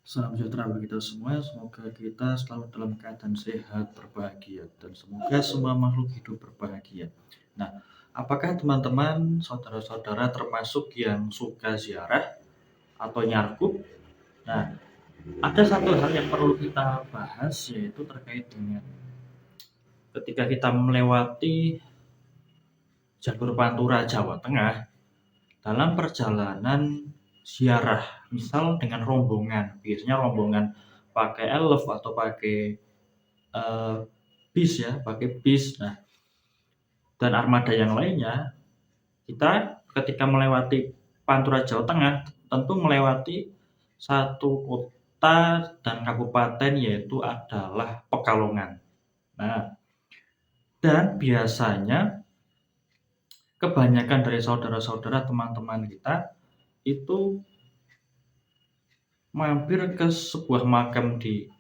Salam sejahtera bagi kita semua. Semoga kita selalu dalam keadaan sehat, berbahagia, dan semoga semua makhluk hidup berbahagia. Nah, apakah teman-teman, saudara-saudara termasuk yang suka ziarah atau nyarkuk? Nah, ada satu hal yang perlu kita bahas, yaitu terkait dengan ketika kita melewati jalur Pantura, Jawa Tengah, dalam perjalanan ziarah, misal dengan rombongan, biasanya rombongan pakai elf atau pakai bis ya, pakai bis. Nah, dan armada yang lainnya, kita ketika melewati Pantura Jawa Tengah, tentu melewati satu kota dan kabupaten yaitu adalah Pekalongan. Nah, dan biasanya kebanyakan dari saudara-saudara teman-teman kita itu mampir ke sebuah makam di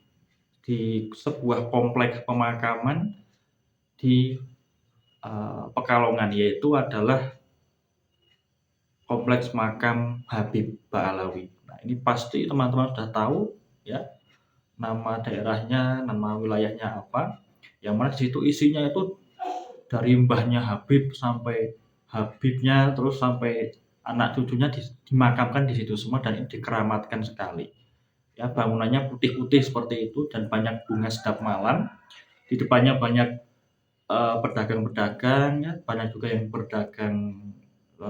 sebuah kompleks pemakaman di Pekalongan, yaitu adalah kompleks makam Habib Ba'alawi. Nah, ini pasti teman-teman sudah tahu ya, nama daerahnya, nama wilayahnya apa. Yang mana di situ isinya itu dari mbahnya Habib sampai Habibnya, terus sampai anak cucunya dimakamkan di situ semua, dan ini dikeramatkan sekali. Ya, bangunannya putih-putih seperti itu dan banyak bunga sedap malam. Di depannya banyak pedagang-pedagang ya, banyak juga yang berdagang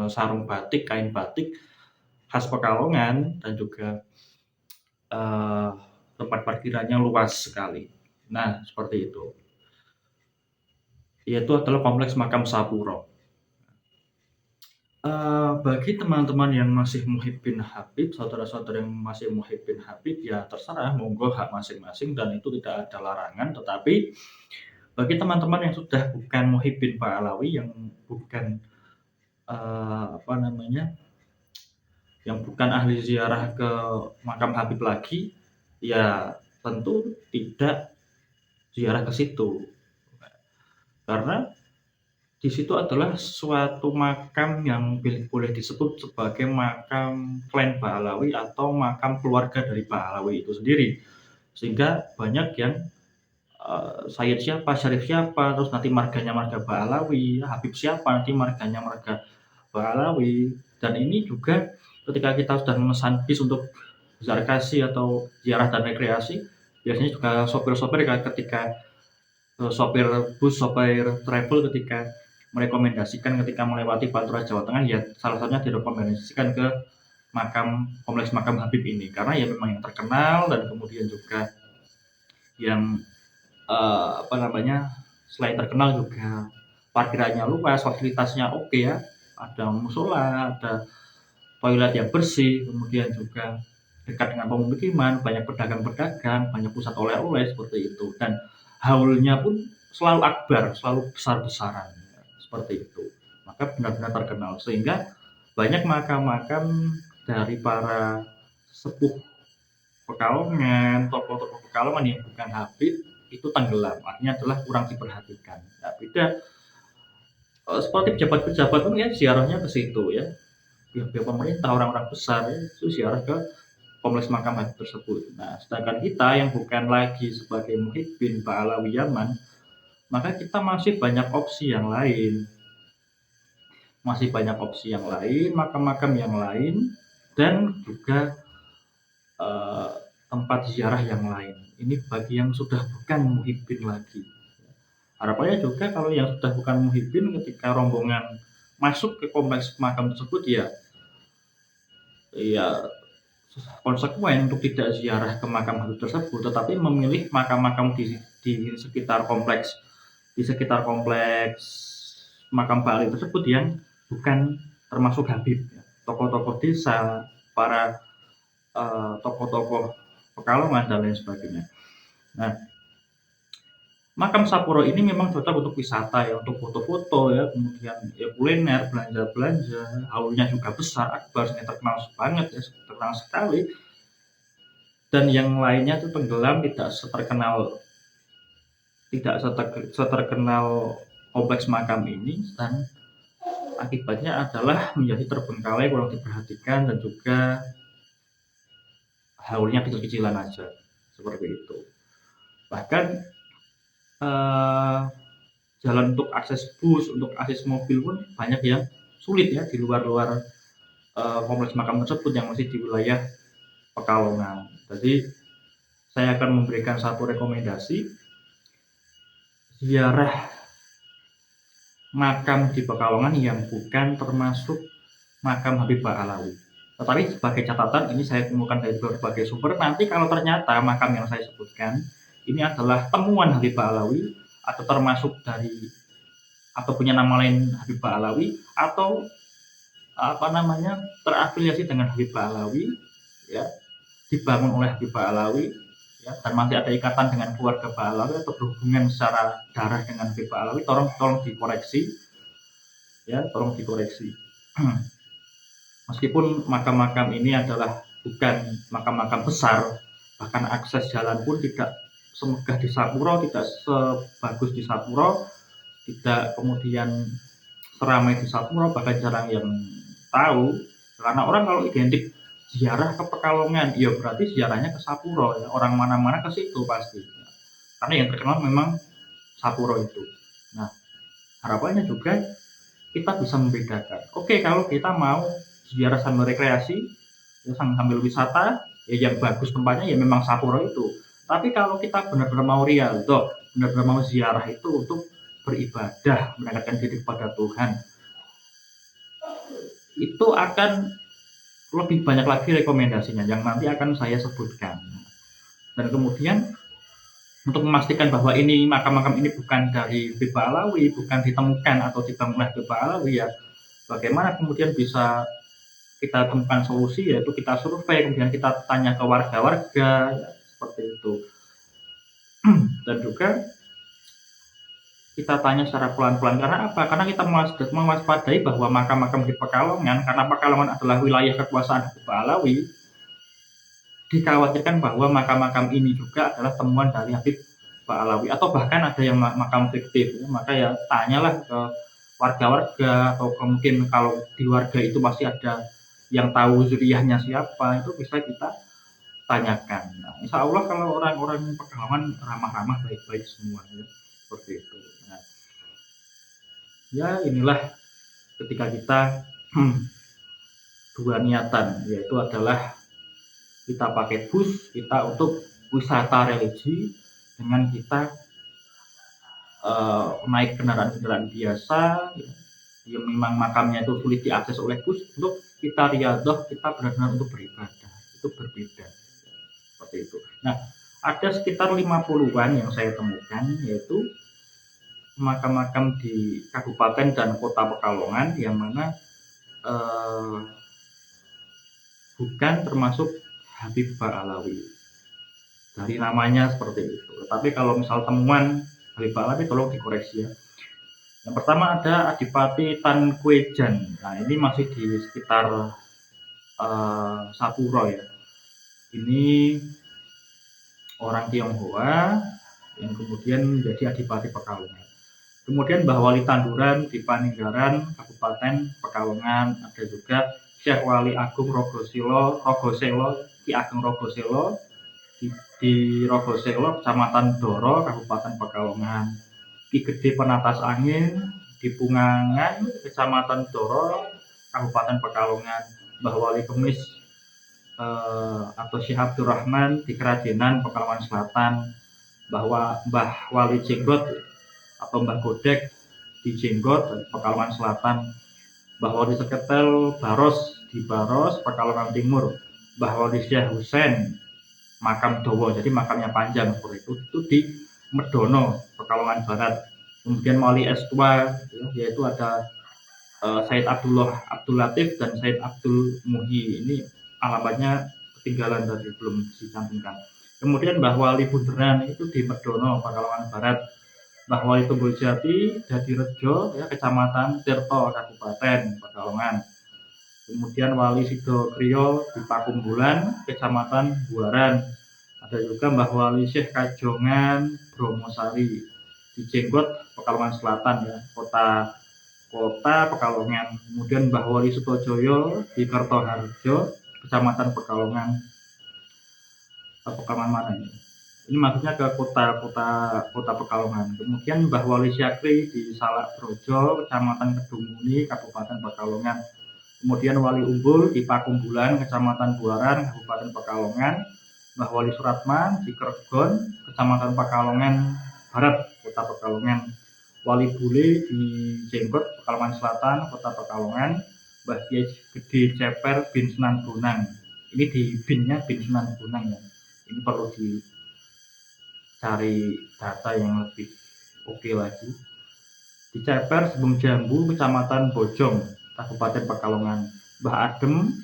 sarung batik, kain batik khas Pekalongan, dan juga tempat parkirannya luas sekali. Nah, seperti itu. Yaitu adalah kompleks makam Sapuro. Bagi teman-teman yang masih muhibbin Habib, saudara-saudara yang masih muhibbin Habib, ya terserah, monggo, hak masing-masing dan itu tidak ada larangan. Tetapi bagi teman-teman yang sudah bukan muhibbin Ba'alawi, yang bukan yang bukan ahli ziarah ke makam Habib lagi, ya tentu tidak ziarah ke situ. Karena di situ adalah suatu makam yang boleh disebut sebagai makam klan Ba'alawi atau makam keluarga dari Ba'alawi itu sendiri. Sehingga banyak yang Sayyid siapa, Syarif siapa, terus nanti marganya marga Ba'alawi, Habib siapa, nanti marganya marga Ba'alawi. Dan ini juga ketika kita sudah memesan bis untuk zarkasi atau ziarah dan rekreasi, biasanya juga sopir-sopir ketika sopir bus, sopir travel ketika merekomendasikan ketika melewati Pantura Jawa Tengah, ya salah satunya direkomendasikan ke kompleks makam Habib ini karena ya memang yang terkenal, dan kemudian juga yang selain terkenal juga parkirannya luas, fasilitasnya oke ya, ada musola, ada toilet yang bersih, kemudian juga dekat dengan pemukiman, banyak pedagang-pedagang, banyak pusat oleh-oleh seperti itu, dan haulnya pun selalu akbar, selalu besar-besaran seperti itu. Maka benar-benar terkenal, sehingga banyak makam-makam dari para sepuh Pekalongan, tokoh-tokoh Pekalongan yang bukan Habib itu tenggelam, artinya adalah kurang diperhatikan. Nah, beda seperti pejabat-pejabat pun ya ziarahnya ke situ ya, pihak pemerintah, orang-orang besar ya, itu ziarah ke kompleks makam Habib tersebut. Nah, sedangkan kita yang bukan lagi sebagai muhibbin Ba'alawi Yaman, maka kita masih banyak opsi yang lain, makam-makam yang lain, dan juga eh, tempat ziarah yang lain. Ini bagi yang sudah bukan muhibbin lagi. Harapannya juga kalau yang sudah bukan muhibbin, ketika rombongan masuk ke kompleks makam tersebut, ya konsekuen untuk tidak ziarah ke makam Habib tersebut, tetapi memilih makam-makam di sekitar kompleks makam Ba'alawi tersebut yang bukan termasuk Habib, ya. Tokoh-tokoh desa, para tokoh-tokoh Pekalongan dan lain sebagainya. Nah, makam Sapuro ini memang cocok untuk wisata ya, untuk foto-foto ya, kemudian ya kuliner, belanja-belanja, aulnya juga besar, akbar, terkenal banget ya, terkenal sekali. Dan yang lainnya itu tenggelam, tidak seterkenal kompleks makam ini, dan akibatnya adalah menjadi terbengkalai, kurang diperhatikan, dan juga haulnya kecil-kecilan aja, seperti itu. Bahkan eh, jalan untuk akses bus, untuk akses mobil pun banyak yang sulit ya di luar-luar kompleks makam tersebut yang masih di wilayah Pekalongan. Jadi saya akan memberikan satu rekomendasi ziarah makam di Pekalongan yang bukan termasuk makam Habib Ba'alawi. Tetapi sebagai catatan ini saya temukan dari berbagai sumber. Nanti kalau ternyata makam yang saya sebutkan ini adalah temuan Habib Ba'alawi atau termasuk dari atau punya nama lain Habib Ba'alawi atau terafiliasi dengan Habib Ba'alawi ya, dibangun oleh Habib Ba'alawi ya, dan masih ada ikatan dengan keluarga Ba'alawi atau berhubungan secara darah dengan Habib Ba'alawi, tolong dikoreksi ya, tolong dikoreksi. Meskipun makam-makam ini adalah bukan makam-makam besar, bahkan akses jalan pun tidak semegah di Sapuro, tidak sebagus di Sapuro, tidak kemudian seramai di Sapuro, bahkan jarang yang tahu. Karena orang kalau identik ziarah ke Pekalongan, ya berarti ziarahnya ke Sapuro, ya. Orang mana-mana ke situ pasti. Karena yang terkenal memang Sapuro itu. Nah, harapannya juga kita bisa membedakan. Oke, kalau kita mau ziarah sambil rekreasi, ya sambil wisata, ya yang bagus tempatnya ya memang Sapuro itu. Tapi kalau kita benar-benar mau riado, benar-benar mau ziarah itu untuk beribadah, mendekatkan diri kepada Tuhan, itu akan lebih banyak lagi rekomendasinya yang nanti akan saya sebutkan. Dan kemudian untuk memastikan bahwa ini makam-makam ini bukan dari Habib Ba'alawi, bukan ditemukan atau dibangun oleh Habib Ba'alawi, ya bagaimana kemudian bisa kita temukan solusi, yaitu kita survei, kemudian kita tanya ke warga-warga ya, seperti itu. Dan juga kita tanya secara pelan-pelan. Karena apa? Karena kita mewaspadai bahwa makam-makam di Pekalongan, karena Pekalongan adalah wilayah kekuasaan Habib Ba'alawi, dikhawatirkan bahwa makam-makam ini juga adalah temuan dari Habib Ba'alawi atau bahkan ada yang makam fiktif ya. Maka ya tanyalah ke warga-warga atau mungkin kalau di warga itu masih ada yang tahu zuriyahnya siapa, itu bisa kita tanyakan. Nah, insya Allah kalau orang-orang Pekalongan ramah-ramah, baik-baik semua ya, seperti itu. Nah, ya inilah ketika kita dua niatan, yaitu adalah kita pakai bus kita untuk wisata religi dengan kita naik kendaraan-kendaraan biasa yang memang makamnya itu sulit diakses oleh bus, untuk kita riadah, kita benar-benar untuk beribadah, itu berbeda seperti itu. Nah, ada sekitar 50-an yang saya temukan, yaitu makam-makam di Kabupaten dan Kota Pekalongan yang mana bukan termasuk Habib Ba'alawi. Dari namanya seperti itu. Tapi kalau misal temuan Habib Ba'alawi, tolong dikoreksi ya. Yang pertama ada Adipati Tan Kwejan. Nah, ini masih di sekitar Sapuro ya. Ini orang Tionghoa yang kemudian menjadi Adipati Pekalongan. Kemudian Mbah Wali Tanduran di Paninggaran, Kabupaten Pekalongan. Ada juga Syekh Wali Agung Rogoselo, Ki Ageng Rogoselo di Rogoselo, Kecamatan Doro, Kabupaten Pekalongan. Ki Gede Penatas Angin di Pungangan, Kecamatan Doro, Kabupaten Pekalongan. Mbah Wali Kemis atau Syekh Abdurrahman di Keradenan, Pekalongan Selatan. Mbah Wali Jenggot atau Mbah Godek di Jenggot, Pekalongan Selatan. Mbah Wali Seketel Baros di Baros, Pekalongan Timur. Mbah Wali Syekh Husein makam Dowo, jadi makamnya panjang seperti itu di Medono, Pekalongan Barat. Kemudian Wali Estua ya, yaitu ada Said Abdul Latif dan Said Abdul Muhi. Ini alamatnya ketinggalan tadi, belum dicantumkan. Kemudian Mbah Wali Bunderan itu di Medono, Pekalongan Barat. Mbah Wali Tungguljati Dadirejo ya, Kecamatan Tirto, Kabupaten Pekalongan. Kemudian Wali Sido Kriyo di Pakumbulan, Kecamatan Buaran. Ada juga Mbah Wali Syekh Kajongan Bromosari di Jenggot, Pekalongan Selatan ya, kota Pekalongan. Kemudian Mbah Wali Sutojoyo di Kertoharjo, Kecamatan Pekalongan. Pekalongan mana ini? Ini maksudnya ke kota Pekalongan. Kemudian Mbah Wali Syakri di Salak Brojo, Kecamatan Kedungmuni, Kabupaten Pekalongan. Kemudian Wali Umbul di Pakumbulan, Kecamatan Buaran, Kabupaten Pekalongan. Mbah Wali Suratman di Kergon, Kecamatan Pekalongan Barat, Kota Pekalongan. Wali Bule di Jenggot, Pekalongan Selatan, Kota Pekalongan. Mbah Kiai Gede Ceper bin Sunan Bonang. Ini di binnya bin Sunan Bonang ya. Ini perlu dicari data yang lebih oke lagi. Di Ceper, Sebung Jambu, Kecamatan Bojong, Kabupaten Pekalongan. Mbah Adem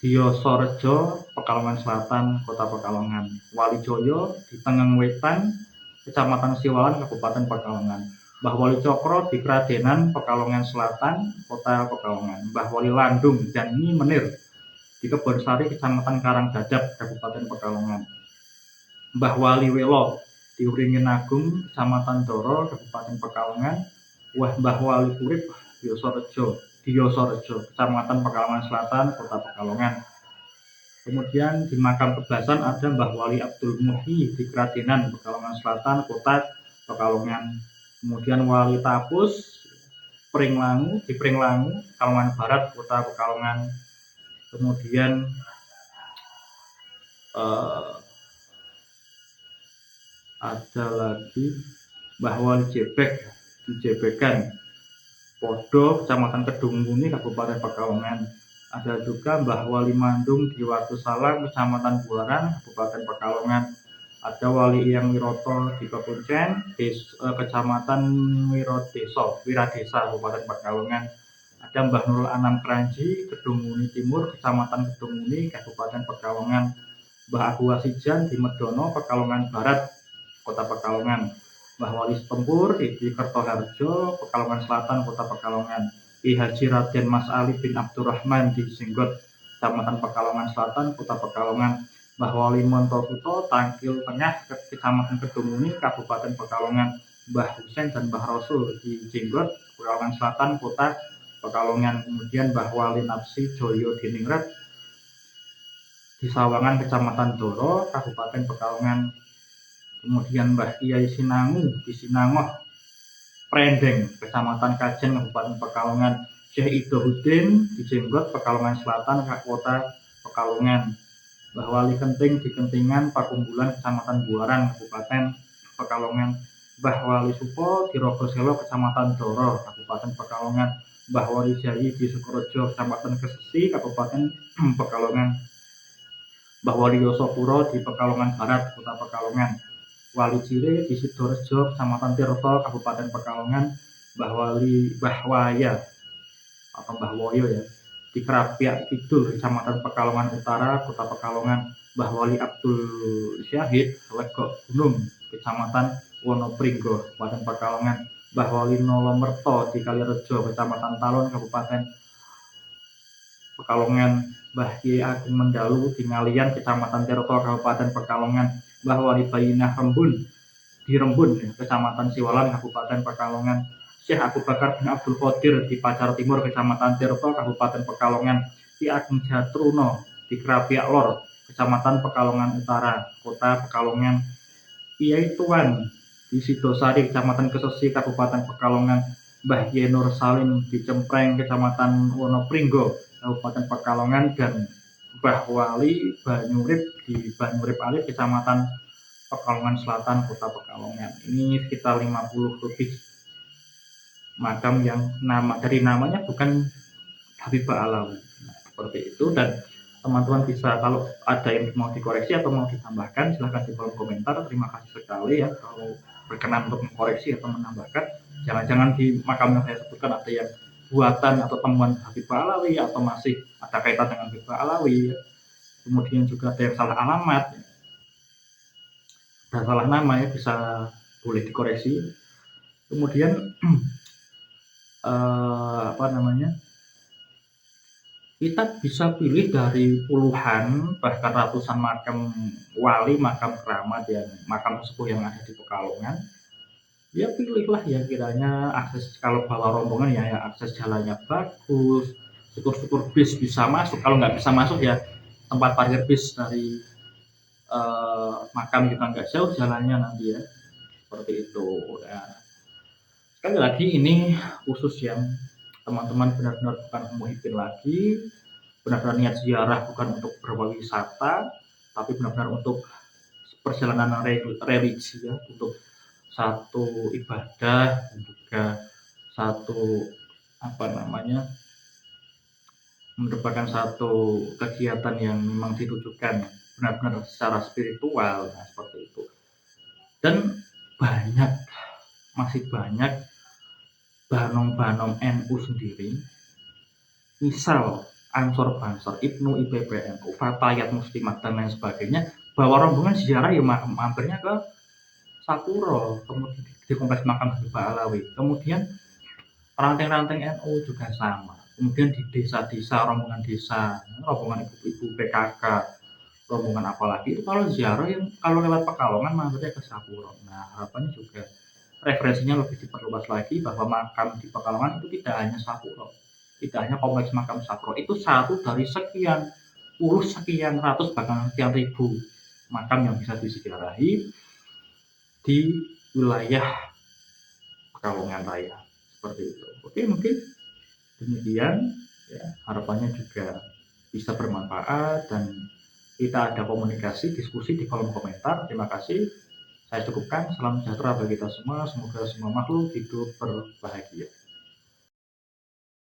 di Yosorejo, Pekalongan Selatan, Kota Pekalongan. Wali Joyo di Tengeng Wetan, Kecamatan Siwalan, Kabupaten Pekalongan. Mbah Wali Cokro di Kradenan, Pekalongan Selatan, Kota Pekalongan. Mbah Wali Landung dan Nyi Menir di Kebonsari, Kecamatan Karangdadap, Kabupaten Pekalongan. Mbah Wali Welo di Uringin Agung, Kecamatan Doro, Kabupaten Pekalongan. Mbah Wali Urip di Yosorejo, Kecamatan Pekalongan Selatan, Kota Pekalongan. Kemudian di makam Kebasan ada Mbah Wali Abdul Muhi di Kradenan, Pekalongan Selatan, Kota Pekalongan. Kemudian Wali Tapus di Pringlangu, Pekalongan Barat, Kota Pekalongan. Kemudian ada lagi Mbah Wali Jebek di Jebekan, Podo, Kecamatan Kedungmuni, Kabupaten Pekalongan. Ada juga Mbah Wali Mandung di Watu Salang, Kecamatan Buaran, Kabupaten Pekalongan. Ada Wali Iyang Wiroto di Kepuncen, Kecamatan Wiradesa, Kabupaten Pekalongan. Ada Mbah Nurul Anam Kranji, Kedungmuni Timur, Kecamatan Kedungmuni, Kabupaten Pekalongan. Mbah Abu Wasijan di Medono, Pekalongan Barat, Kota Pekalongan. Mbah Wali Setempur di Kertoharjo, Pekalongan Selatan, Kota Pekalongan. Ki Haji Raden Mas Ali bin Abdurrahman di Jenggot, Kecamatan Pekalongan Selatan, Kota Pekalongan. Mbah Wali Montosuto Tangkil Tengah, Kecamatan Kedungmuni, Kabupaten Pekalongan. Mbah Husein dan Mbah Rasul di Jenggot, Pekalongan Selatan, Kota Pekalongan. Kemudian Mbah Wali Napsi Joyo Diningrat di Sawangan, Kecamatan Doro, Kabupaten Pekalongan. Kemudian Mbah Kiai Sinangu di Sinangoh Prendeng, Kecamatan Kajen, Kabupaten Pekalongan. Syekh Idohudin di Jenggot, Pekalongan Selatan, Kota Pekalongan. Mbah Wali Kenting di Kentingan, Pakumbulan, Kecamatan Buaran, Kabupaten Pekalongan. Mbah Wali Supo di Rogoselo, Kecamatan Doro, Kabupaten Pekalongan. Mbah Wali Jayi di Sukorejo, Kecamatan Kesesi, Kabupaten Pekalongan. Mbah Wali Yosopuro di Pekalongan Barat, Kota Pekalongan. Wali Cire di Sidorejo, Kecamatan Tirto, Kabupaten Pekalongan. Mbah Waya atau Mbah Woyo ya di Kerapiak Kidul, Kecamatan Pekalongan Utara, Kota Pekalongan. Mbah Wali Abdul Syahid Legok Gunung, Kecamatan Wonopringgo, Kabupaten Pekalongan. Mbah Wali Nolomerto di Kalirejo, Kecamatan Talon, Kabupaten Pekalongan. Mbah Kiai Agung Mendalu di Ngalian, Kecamatan Tirto, Kabupaten Pekalongan. Mbah Wali Bayinah Rembun di Rembun, Kecamatan Siwalan, Kabupaten Pekalongan. Syekh Abu Bakar bin Abdul Qadir di Pacar Timur, Kecamatan Tirto, Kabupaten Pekalongan. Ki Ageng Jatruno di Kerapiak Lor, Kecamatan Pekalongan Utara, Kota Pekalongan. Kiai Tuan di Sidosari, Kecamatan Kesesi, Kabupaten Pekalongan. Mbah Kiai Nur Salim di Cempreng, Kecamatan Wonopringgo, Kabupaten Pekalongan. Dan Mbah Wali Banyurip di Banyurip Alit, Kecamatan Pekalongan Selatan, Kota Pekalongan. Ini sekitar 50 lebih makam yang dari namanya bukan Habibah Alawi. Nah, seperti itu. Dan teman-teman bisa, kalau ada yang mau dikoreksi atau mau ditambahkan, silahkan di kolom komentar. Terima kasih sekali ya kalau berkenan untuk mengkoreksi atau menambahkan. Jangan-jangan di makam yang saya sebutkan ada yang buatan atau temuan Habibah Alawi atau masih ada kaitan dengan Habibah Alawi. Kemudian juga ada yang salah alamat dan salah nama ya, bisa boleh dikoreksi. Kemudian kita bisa pilih dari puluhan bahkan ratusan makam wali, makam keramat yang makam sepuh yang ada di Pekalongan. Ya pilihlah ya kiranya akses, kalau bawa rombongan ya akses jalannya bagus, syukur-syukur bis bisa masuk. Kalau nggak bisa masuk ya tempat parkir bis dari makam kita nggak jauh jalannya nanti ya, seperti itu. Nah, sekali lagi ini khusus yang teman-teman benar-benar bukan muhibin lagi, benar-benar niat ziarah bukan untuk berwisata, tapi benar-benar untuk perjalanan religi ya, untuk satu ibadah dan juga satu apa namanya, merupakan satu kegiatan yang memang ditujukan benar-benar secara spiritual, nah seperti itu. Dan banyak, masih banyak banom-banom NU sendiri, misal Ansor Bansor, Ibnu IPPNU, Fatayat Muslimat dan lain sebagainya, bawa rombongan ziarah ya mampirnya ke Sapuro, kemudian di kompleks makam Habibah Alawi. Kemudian ranting-ranting NU juga sama. Kemudian di desa-desa, rombongan desa, rombongan ibu-ibu PKK, rombongan apalagi itu kalau ziarah yang kalau lewat Pekalongan mampirnya ke Sapuro. Nah, harapannya juga referensinya lebih diperluas lagi bahwa makam di Pekalongan itu tidak hanya Sapuro, tidak hanya kompleks makam Sapuro, itu satu dari sekian puluh, sekian ratus, bahkan sekian ribu makam yang bisa diziarahi di wilayah Pekalongan Raya, seperti itu. Oke, mungkin demikian ya, harapannya juga bisa bermanfaat dan kita ada komunikasi, diskusi di kolom komentar. Terima kasih. Saya cukupkan. Salam sejahtera bagi kita semua. Semoga semua makhluk hidup berbahagia.